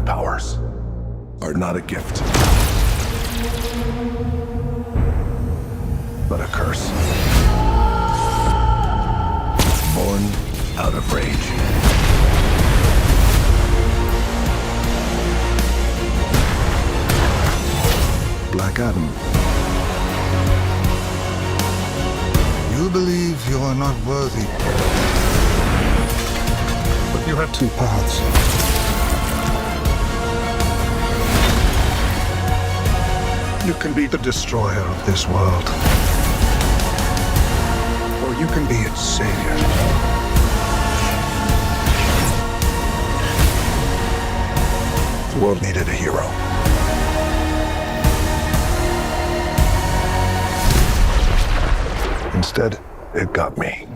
My powers are not a gift, but a curse. Born out of rage. Black Adam. You believe you are not worthy. But you have two paths. You can be the destroyer of this world. Or you can be its savior. The world needed a hero. Instead, it got me.